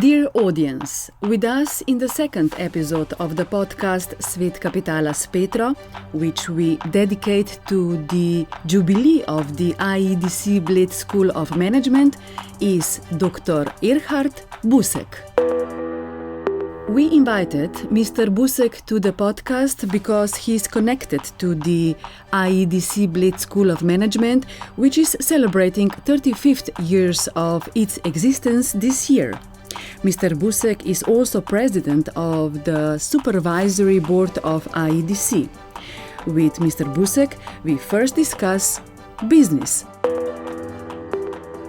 Dear audience, with us in the second episode of the podcast Svet kapitala s Petro, which we dedicate to the jubilee of the IEDC Bled School of Management, is Dr. Erhard Busek. We invited Mr. Busek to the podcast because he is connected to the IEDC Bled School of Management, which is celebrating 35th years of its existence this year. Mr. Busek is also president of the supervisory board of IEDC. With Mr. Busek, we first discuss business.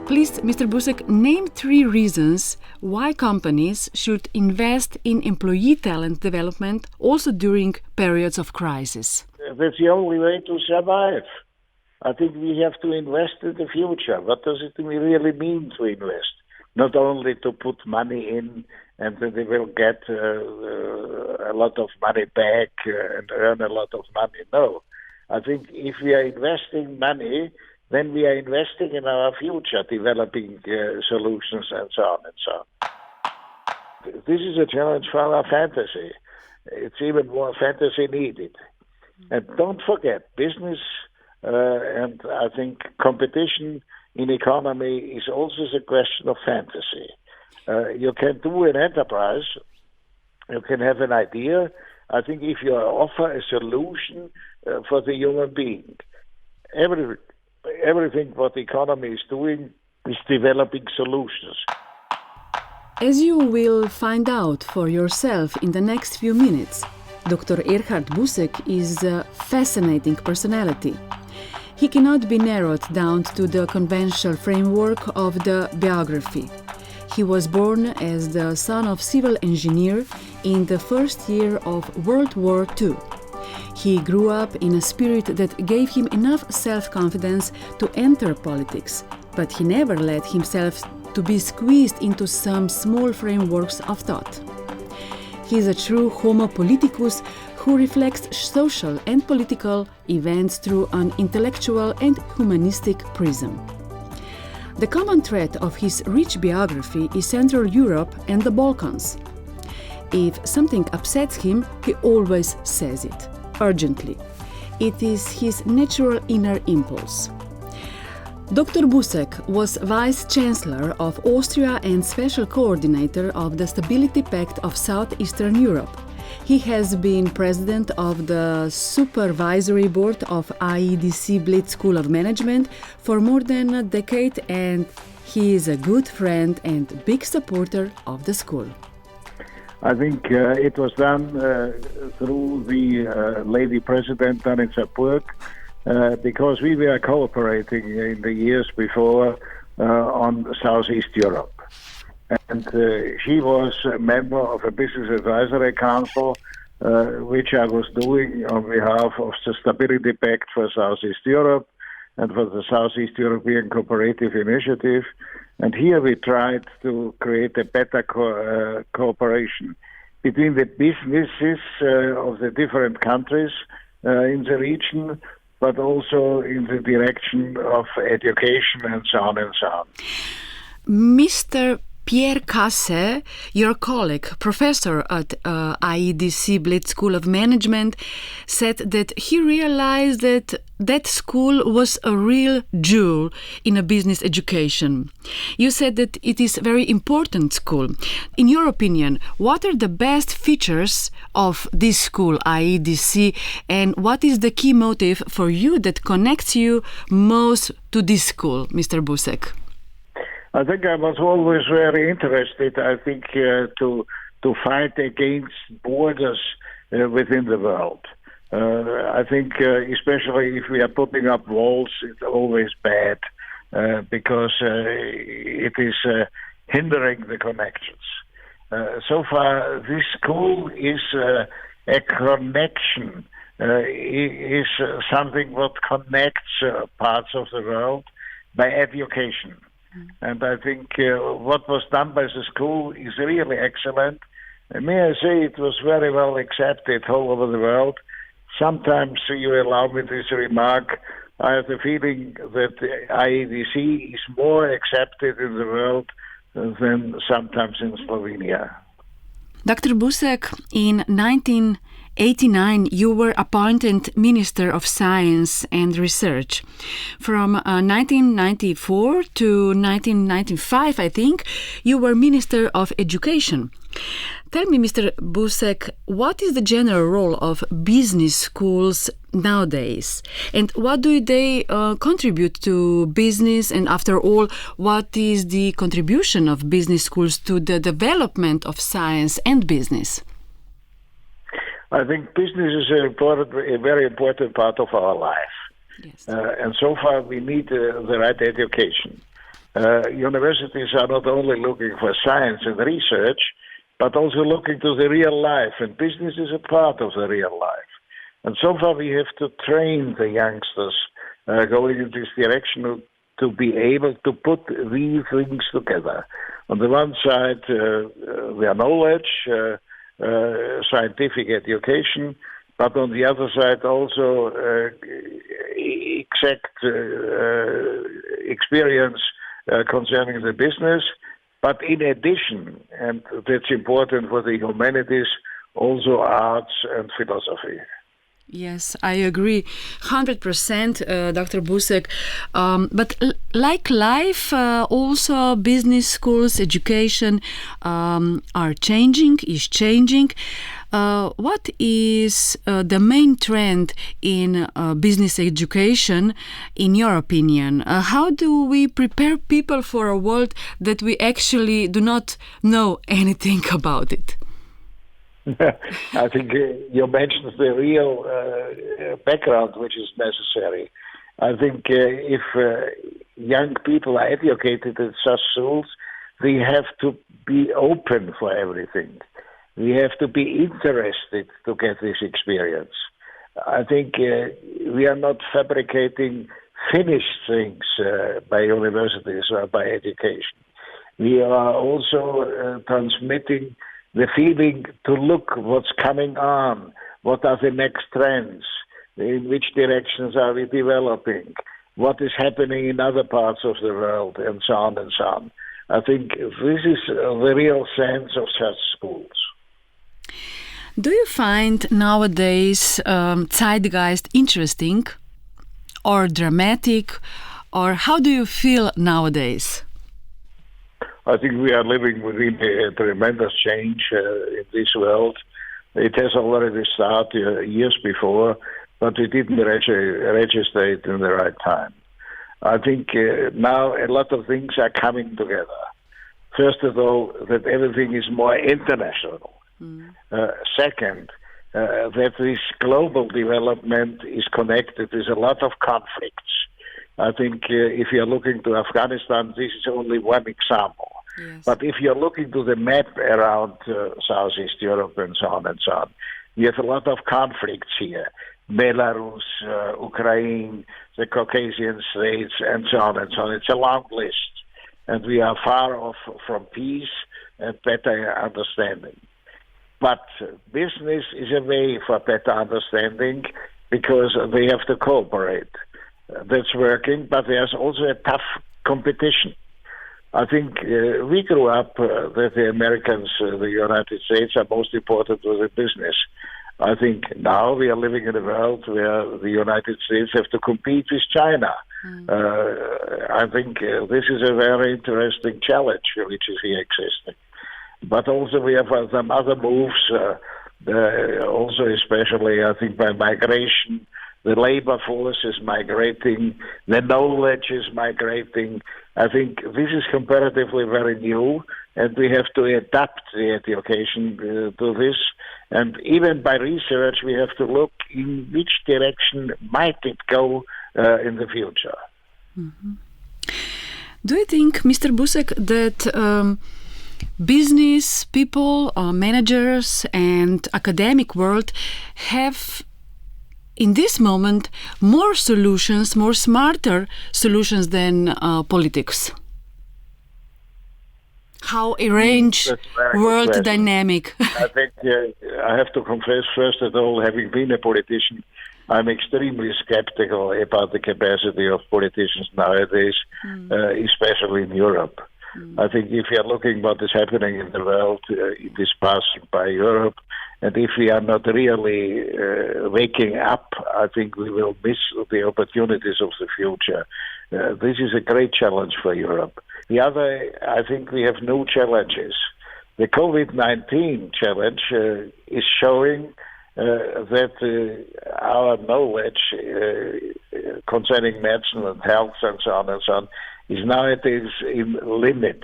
Please, Mr. Busek, name 3 reasons why companies should invest in employee talent development also during periods of crisis. That's the only way to survive. I think we have to invest in the future. What does it really mean to invest? Not only to put money in and then they will get a lot of money back and earn a lot of money. No. I think if we are investing money, then we are investing in our future, developing solutions and so on and so on. This is a challenge for our fantasy. It's even more fantasy needed. And don't forget, business and I think competition in economy is also a question of fantasy. You can do an enterprise, you can have an idea. I think if you offer a solution for the human being, everything what the economy is doing is developing solutions. As you will find out for yourself in the next few minutes, Dr. Erhard Busek is a fascinating personality. He cannot be narrowed down to the conventional framework of the biography. He was born as the son of civil engineer in the first year of World War II. He grew up in a spirit that gave him enough self-confidence to enter politics, but he never let himself to be squeezed into some small frameworks of thought. He is a true homo politicus who reflects social and political events through an intellectual and humanistic prism. The common thread of his rich biography is Central Europe and the Balkans. If something upsets him, he always says it, urgently. It is his natural inner impulse. Dr. Busek was Vice-Chancellor of Austria and Special Coordinator of the Stability Pact of Southeastern Europe. He has been president of the Supervisory Board of IEDC Bled School of Management for more than a decade, and he is a good friend and big supporter of the school. I think it was done through the lady president, Danica Burg, because we were cooperating in the years before on Southeast Europe. And she was a member of a business advisory council, which I was doing on behalf of the Stability Pact for Southeast Europe and for the Southeast European Cooperative Initiative. And here we tried to create a better cooperation between the businesses of the different countries in the region, but also in the direction of education and so on and so on. Mr. Pierre Casse, your colleague, professor at IEDC Bled School of Management, said that he realized that that school was a real jewel in a business education. You said that it is a very important school. In your opinion, what are the best features of this school, IEDC, and what is the key motive for you that connects you most to this school, Mr. Busek? I think I was always very interested, I think, to fight against borders within the world. I think especially if we are putting up walls, it's always bad because it is hindering the connections. So far, this school is a connection, is something what connects parts of the world by education. And I think what was done by the school is really excellent. And may I say it was very well accepted all over the world. Sometimes you allow me this remark, I have the feeling that the IEDC is more accepted in the world than sometimes in Slovenia. Dr. Busek, in 1989, you were appointed Minister of Science and Research. From 1994 to 1995, I think, you were Minister of Education. Tell me, Mr. Busek, what is the general role of business schools nowadays? And what do they contribute to business? And after all, what is the contribution of business schools to the development of science and business? I think business is a very important part of our life. Yes. And so far we need the right education. Universities are not only looking for science and research, but also looking to the real life, and business is a part of the real life. And so far we have to train the youngsters going in this direction to be able to put these things together. On the one side, their knowledge, scientific education, but on the other side also exact experience concerning the business. But in addition, and that's important for the humanities, also arts and philosophy. Yes, I agree 100%, Dr. Busek. But like life, also business schools, education is changing. What is the main trend in business education, in your opinion? How do we prepare people for a world that we actually do not know anything about it? I think you mentioned the real background which is necessary. I think if young people are educated in such schools, they have to be open for everything. We have to be interested to get this experience. I think we are not fabricating finished things by universities or by education. We are also transmitting the feeling to look what's coming on, what are the next trends, in which directions are we developing, what is happening in other parts of the world, and so on and so on. I think this is the real sense of such schools. Do you find nowadays zeitgeist interesting or dramatic, or how do you feel nowadays? I think we are living within a tremendous change in this world. It has already started years before, but we didn't register it in the right time. I think now a lot of things are coming together. First of all, that everything is more international. Second, that this global development is connected with a lot of conflicts. I think if you're looking to Afghanistan, this is only one example. Yes. But if you're looking to the map around Southeast Europe and so on, we have a lot of conflicts here. Belarus, Ukraine, the Caucasian states, and so on and so on. It's a long list. And we are far off from peace and better understanding. But business is a way for better understanding because they have to cooperate. That's working, but there's also a tough competition. I think we grew up that the Americans, the United States, are most important to the business. I think now we are living in a world where the United States have to compete with China. I think this is a very interesting challenge which is here existing. But also we have some other moves, also especially I think by migration. The labor force is migrating, the knowledge is migrating. I think this is comparatively very new, and we have to adapt the education to this. And even by research, we have to look in which direction might it go in the future. Mm-hmm. Do you think, Mr. Busek, that business people, managers, and academic world have in this moment more solutions, more smarter solutions than politics? How arrange world dynamic? I think I have to confess, first of all, having been a politician, I'm extremely skeptical about the capacity of politicians nowadays, especially in Europe. I think if we are looking what is happening in the world, it is passing by Europe. And if we are not really waking up, I think we will miss the opportunities of the future. This is a great challenge for Europe. The other, I think we have new challenges. The COVID-19 challenge is showing that our knowledge concerning medicine and health and so on is nowadays in limit.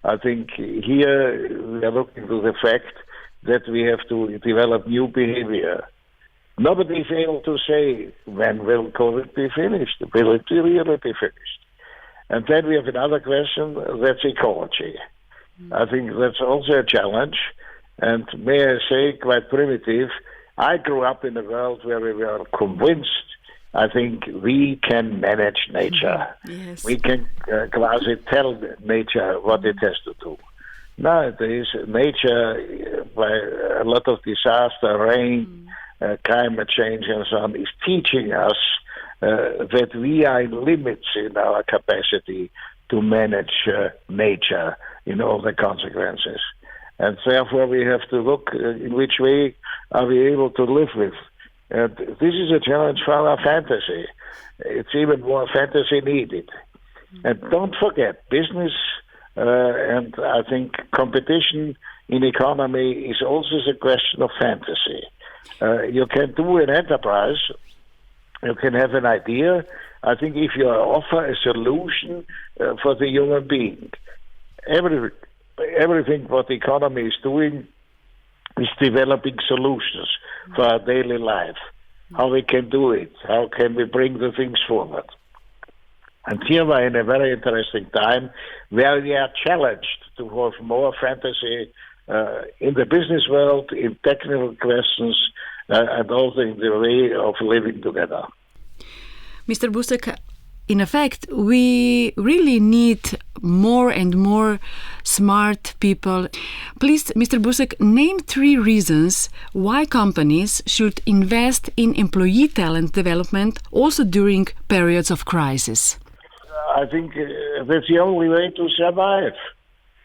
I think here we are looking to the fact that we have to develop new behavior. Nobody is able to say when will COVID be finished. Will it really be finished? And then we have another question, that's ecology. I think that's also a challenge. And may I say, quite primitive, I grew up in a world where we were convinced, I think, we can manage nature. Yes. We can quasi tell nature what it has to do. Nowadays, nature, by a lot of disaster, rain, climate change and so on, is teaching us that we are in limits in our capacity to manage nature in all the consequences. And therefore we have to look in which way are we able to live with. And this is a challenge for our fantasy. It's even more fantasy needed. And don't forget, business and I think competition in economy is also a question of fantasy. You can do an enterprise, you can have an idea. I think if you offer a solution for the human being, everything what the economy is doing is developing solutions for our daily life. How we can do it, how can we bring the things forward. And here we're in a very interesting time where we are challenged to have more fantasy in the business world, in technical questions, and also in the way of living together. Mr. Busek, in effect, we really need more and more smart people. Please, Mr. Busek, name 3 reasons why companies should invest in employee talent development also during periods of crisis. I think that's the only way to survive.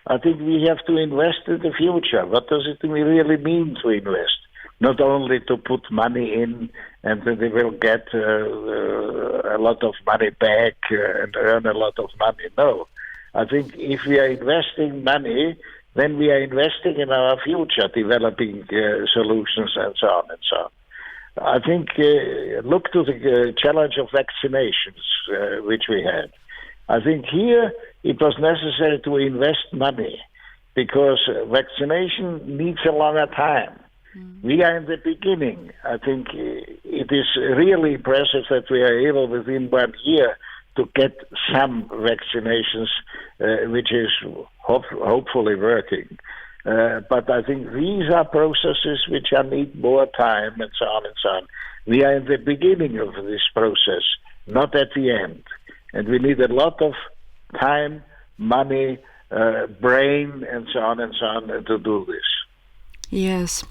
I think we have to invest in the future. What does it really mean to invest? Not only to put money in and then they will get a lot of money back and earn a lot of money. No. I think if we are investing money, then we are investing in our future, developing solutions and so on and so on. I think look to the challenge of vaccinations, which we had. I think here it was necessary to invest money because vaccination needs a longer time. We are in the beginning. I think it is really impressive that we are able within 1 year to get some vaccinations, which is hopefully working. But I think these are processes which need more time and so on and so on. We are in the beginning of this process, not at the end. And we need a lot of time, money, brain, and so on to do this. Yes.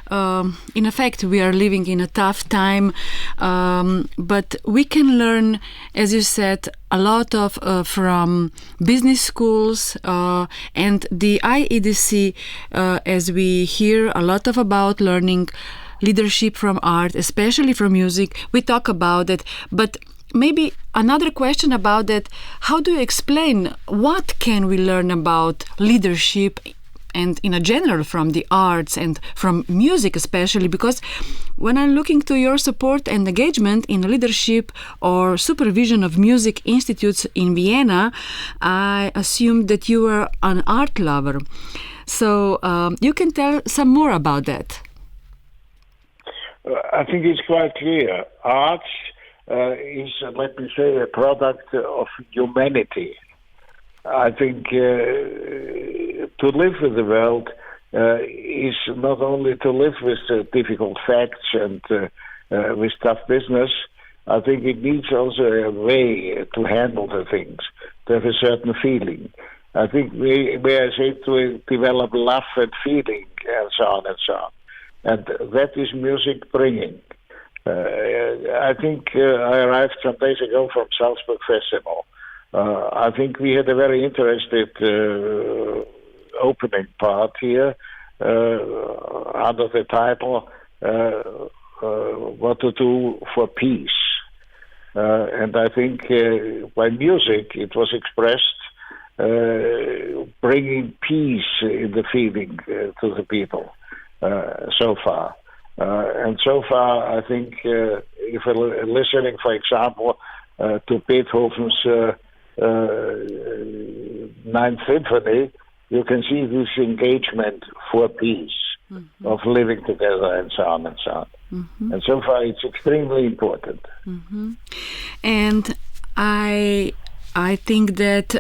In effect, we are living in a tough time, but we can learn, as you said, a lot of from business schools and the IEDC, as we hear a lot of about learning leadership from art, especially from music. We talk about it, but maybe another question about that, how do you explain what can we learn about leadership and in a general from the arts and from music especially, because when I'm looking to your support and engagement in leadership or supervision of music institutes in Vienna, I assume that you are an art lover. So you can tell some more about that. I think it's quite clear. Arts is, let me say, a product of humanity. I think to live with the world is not only to live with difficult facts and with tough business. I think it needs also a way to handle the things, to have a certain feeling. I think we are said to develop love and feeling and so on and so on. And that is music bringing. I think I arrived some days ago from Salzburg Festival. I think we had a very interesting opening part here under the title What to Do for Peace. And I think by music it was expressed bringing peace in the feeling to the people so far. And so far, I think if you're listening, for example, to Beethoven's Ninth Symphony, you can see this engagement for peace, of living together and so on and so on. And so far, it's extremely important. And I think that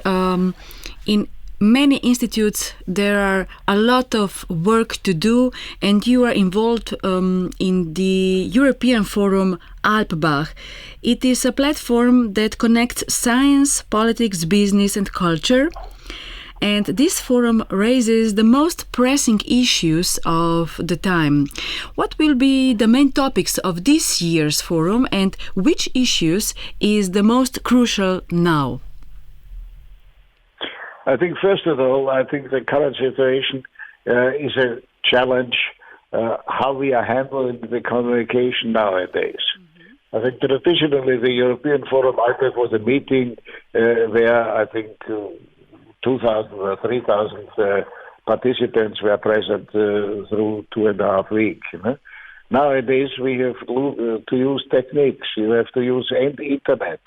in many institutes there are a lot of work to do, and you are involved in the European Forum Alpbach. It is a platform that connects science, politics, business and culture. And this forum raises the most pressing issues of the time. What will be the main topics of this year's forum, and which issues is the most crucial now? I think, first of all, I think the current situation is a challenge, how we are handling the communication nowadays. I think traditionally the European Forum Alpbach was a meeting where I think 2,000 or 3,000 participants were present through 2.5 weeks. Nowadays we have to use techniques. You have to use internet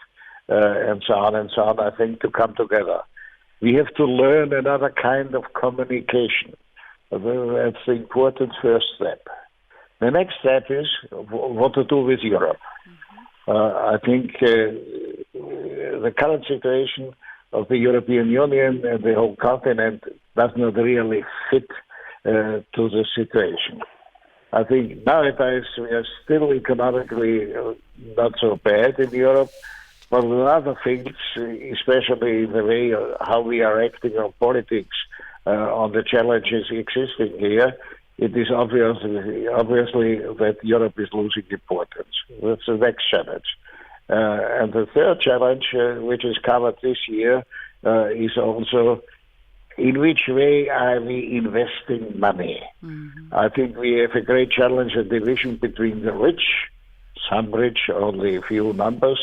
and so on, I think, to come together. We have to learn another kind of communication. That's the important first step. The next step is what to do with Europe. I think the current situation of the European Union and the whole continent does not really fit to the situation. I think nowadays we are still economically not so bad in Europe, but with other things, especially the way how we are acting on politics, on the challenges existing here, it is obviously that Europe is losing importance. That's the next challenge. And the third challenge, which is covered this year, is also in which way are we investing money? I think we have a great challenge, a division between the rich, some rich, only a few numbers,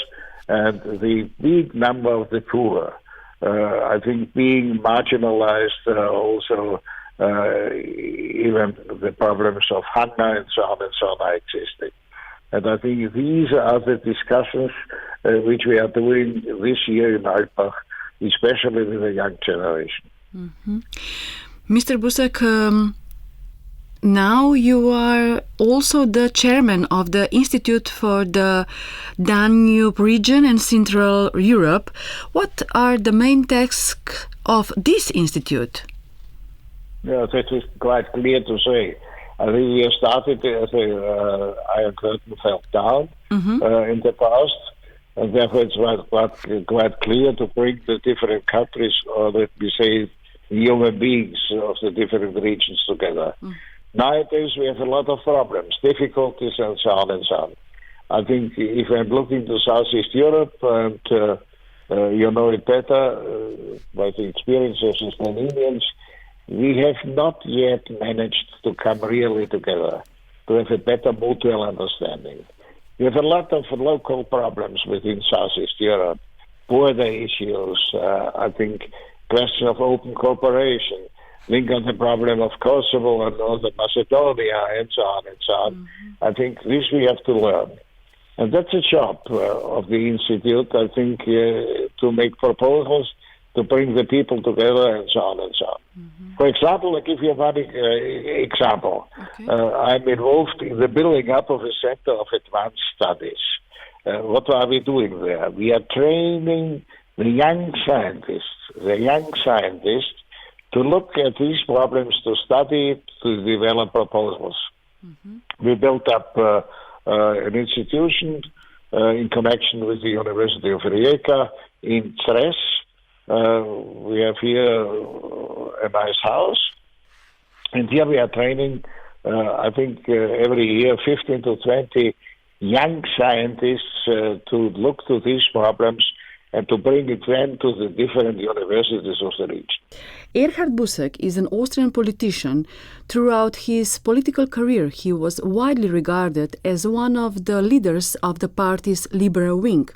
and the big number of the poor. I think being marginalized also, even the problems of hunger and so on are existing. And I think these are the discussions which we are doing this year in Alpbach, especially with the young generation. Mr. Busek, now you are also the chairman of the Institute for the Danube region and Central Europe. What are the main tasks of this institute? Yeah, that is quite clear to say. I think we have started as a Iron Curtain fell down in the past, and therefore it's quite clear to bring the different countries, or let me say, human beings of the different regions together. Nowadays we have a lot of problems, difficulties, and so on. I think if I'm looking to Southeast Europe, and you know it better by the experience of the Slovenians, we have not yet managed to come really together, to have a better mutual understanding. We have a lot of local problems within Southeast Europe, border issues, I think question of open cooperation, link on the problem of Kosovo and Northern Macedonia, and so on. I think this we have to learn. And that's a job of the Institute, I think, to make proposals, to bring the people together, and so on. For example, I'll give you one example. I'm involved in the building up of a Center of Advanced Studies. What are we doing there? We are training the young scientists to look at these problems, to study it, to develop proposals. We built up an institution in connection with the University of Rijeka in Cres. We have here a nice house, and here we are training, I think every year 15 to 20 young scientists to look to these problems and to bring it then to the different universities of the region. Erhard Busek is an Austrian politician. Throughout his political career, he was widely regarded as one of the leaders of the party's liberal wing.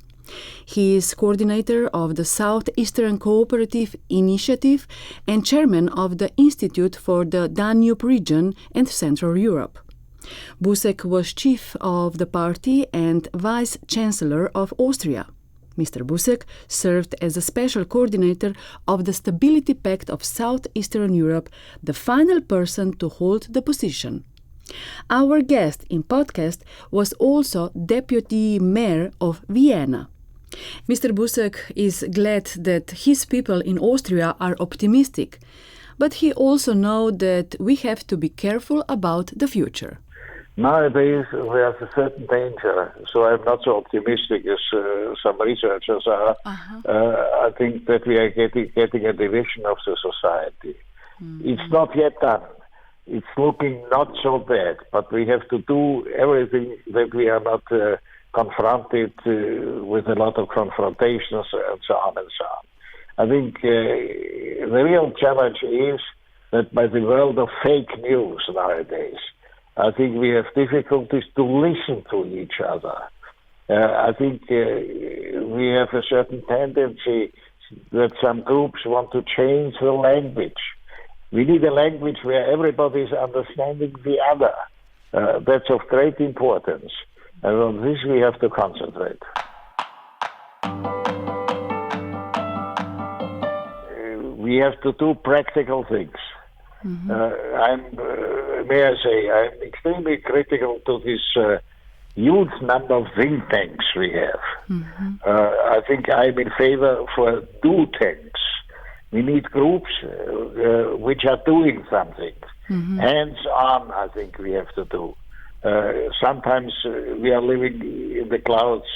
He is coordinator of the Southeastern Cooperative Initiative and chairman of the Institute for the Danube region and Central Europe. Busek was chief of the party and vice-chancellor of Austria. Mr. Busek served as a special coordinator of the Stability Pact of Southeastern Europe, the final person to hold the position. Our guest in podcast was also deputy mayor of Vienna. Mr. Busek is glad that his people in Austria are optimistic, but he also knows that we have to be careful about the future. Nowadays, there's a certain danger, so I'm not so optimistic as some researchers are. I think that we are getting a division of the society. It's not yet done. It's looking not so bad, but we have to do everything that we are not confronted with a lot of confrontations and so on and so on. I think the real challenge is that by the world of fake news nowadays, I think we have difficulties to listen to each other. I think we have a certain tendency that some groups want to change the language. We need a language where everybody is understanding the other. That's of great importance. And on this we have to concentrate. We have to do practical things. May I say, I'm extremely critical to this huge number of think tanks we have. I think I'm in favor for do tanks. We need groups which are doing something. Hands-on, I think we have to do. Sometimes we are living in the clouds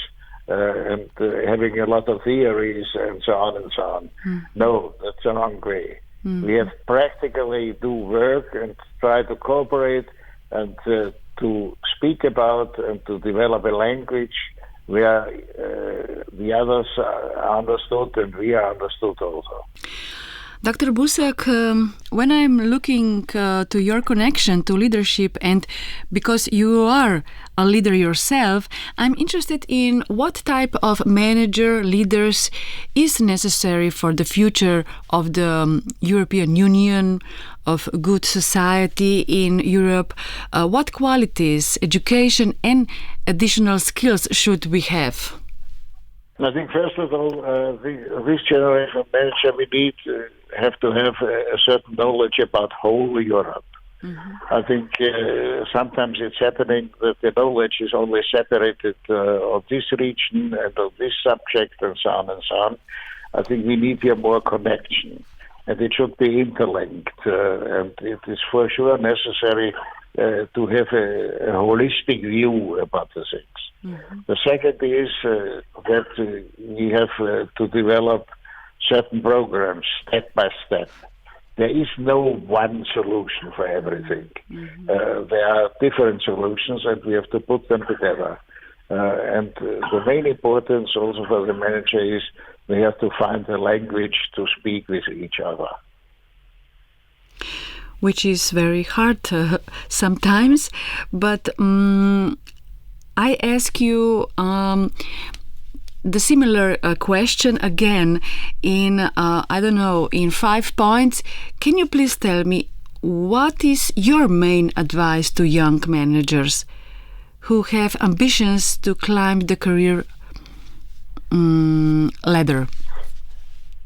and having a lot of theories and so on and so on. No, that's the wrong way. We have practically do work and try to cooperate and to speak about and to develop a language where the others are understood and we are understood also. Dr. Busek, when I'm looking to your connection to leadership, and because you are a leader yourself, I'm interested in what type of manager, leaders is necessary for the future of the European Union, of good society in Europe. What qualities, education and additional skills should we have? I think first of all, this generation of manager we have to have a certain knowledge about whole Europe. I think sometimes it's happening that the knowledge is only separated of this region and of this subject and so on and so on. I think we need here more connection, and it should be interlinked, and it is for sure necessary to have a holistic view about the things. The second is that we have to develop certain programs step by step. There is no one solution for everything. There are different solutions and we have to put them together. And the main importance also for the manager is they have to find a language to speak with each other. Which is very hard sometimes, but I ask you the similar question again in, in 5 points. Can you please tell me what is your main advice to young managers who have ambitions to climb the career ladder?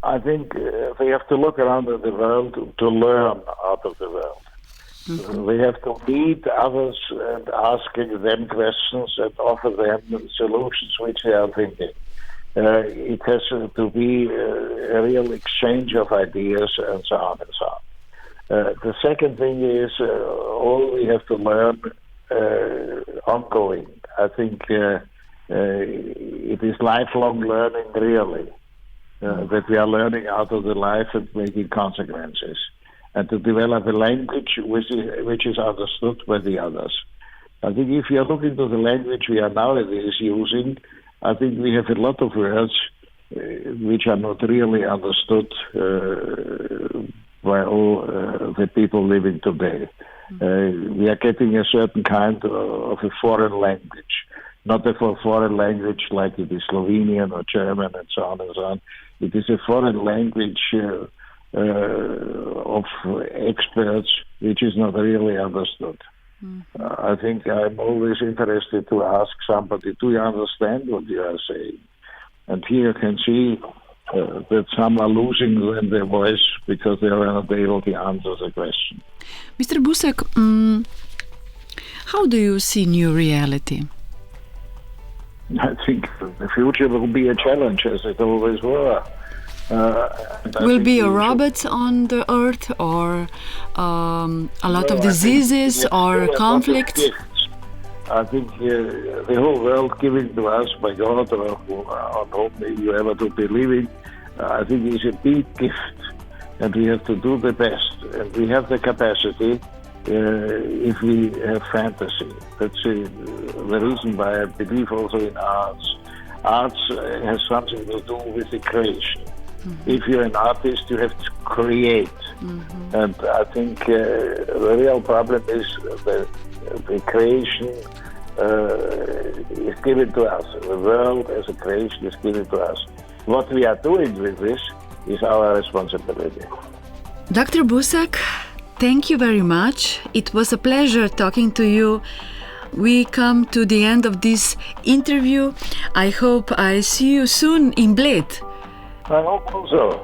I think they have to look around at the world to learn out of the world. They have to meet others and asking them questions and offer them solutions which they are thinking. It has to be a real exchange of ideas and so on and so on. The second thing is all we have to learn ongoing. I think it is lifelong learning really. That we are learning out of the life and making consequences, and to develop a language which is understood by the others. I think if you are looking to the language we are nowadays using, I think we have a lot of words which are not really understood by all the people living today. We are getting a certain kind of a foreign language, not a foreign language like it is Slovenian or German and so on and so on. It is a foreign language of experts which is not really understood. I think I'm always interested to ask somebody, do you understand what you are saying? And here you can see that some are losing their voice because they are not able to answer the question. Mr. Busek, how do you see new reality? I think the future will be a challenge, as it always were. Will be robots on the earth, or a lot of diseases or conflicts? I think the whole world given to us by God, or on whom you ever to believe in, I think is a big gift, and we have to do the best. And we have the capacity if we have fantasy. That's the reason why I believe also in arts. Arts has something to do with the creation. If you're an artist, you have to create. And I think the real problem is the creation is given to us. The world as a creation is given to us. What we are doing with this is our responsibility. Dr. Busek, thank you very much. It was a pleasure talking to you. We come to the end of this interview. I hope I see you soon in Bled. I hope so.